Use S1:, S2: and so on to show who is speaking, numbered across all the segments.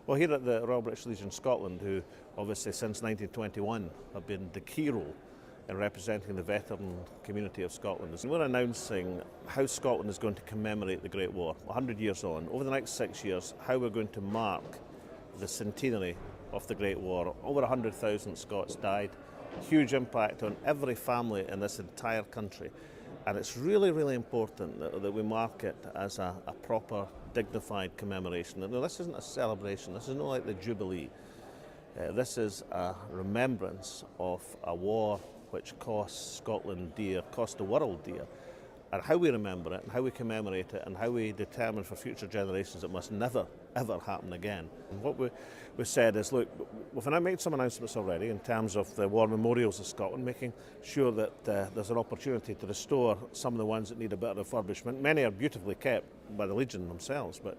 S1: Well, here at the Royal British Legion Scotland, who obviously since 1921 have been the key role in representing the veteran community of Scotland, we're announcing how Scotland is going to commemorate the Great War, 100 years on. Over the next 6 years, how we're going to mark the centenary of the Great War. Over 100,000 Scots died, huge impact on every family in this entire country. And it's really, really important that we mark it as a proper, dignified commemoration. Now, this isn't a celebration, this is not like the Jubilee. This is a remembrance of a war which cost Scotland dear, cost the world dear. And how we remember it, and how we commemorate it, and how we determine for future generations it must never, ever happen again. And what we said is, look, we've made some announcements already in terms of the war memorials of Scotland, making sure that there's an opportunity to restore some of the ones that need a bit of refurbishment. Many are beautifully kept by the Legion themselves, but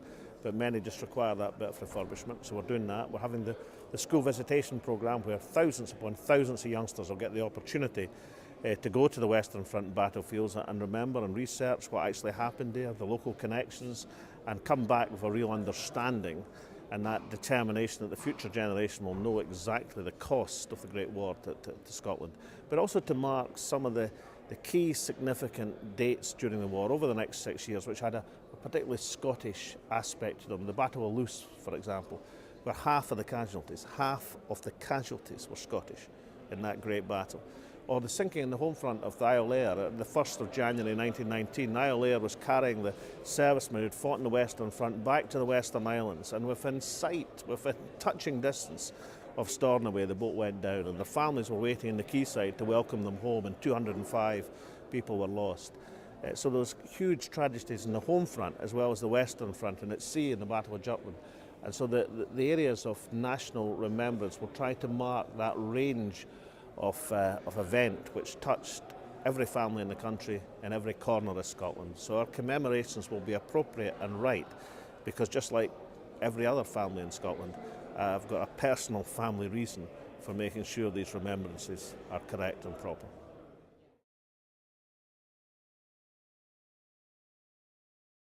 S1: many just require that bit of refurbishment, so we're doing that. We're having the school visitation programme where thousands upon thousands of youngsters will get the opportunity to go to the Western Front battlefields and remember and research what actually happened there, the local connections, and come back with a real understanding and that determination that the future generation will know exactly the cost of the Great War to Scotland. But also to mark some of the key significant dates during the war over the next 6 years, which had a particularly Scottish aspect to them. The Battle of Loos, for example, where half of the casualties were Scottish in that great battle. Or the sinking in the home front of the Iolaire, the 1st of January 1919. Iolaire was carrying the servicemen who'd fought in the Western Front back to the Western Islands, and within sight, within touching distance of Stornoway, the boat went down, and their families were waiting in the quayside to welcome them home, and 205 people were lost. So those huge tragedies in the home front as well as the Western Front, and at sea in the Battle of Jutland. And so the areas of national remembrance will try to mark that range of event which touched every family in the country in every corner of Scotland. So our commemorations will be appropriate and right, because just like every other family in Scotland, I've got a personal family reason for making sure these remembrances are correct and proper.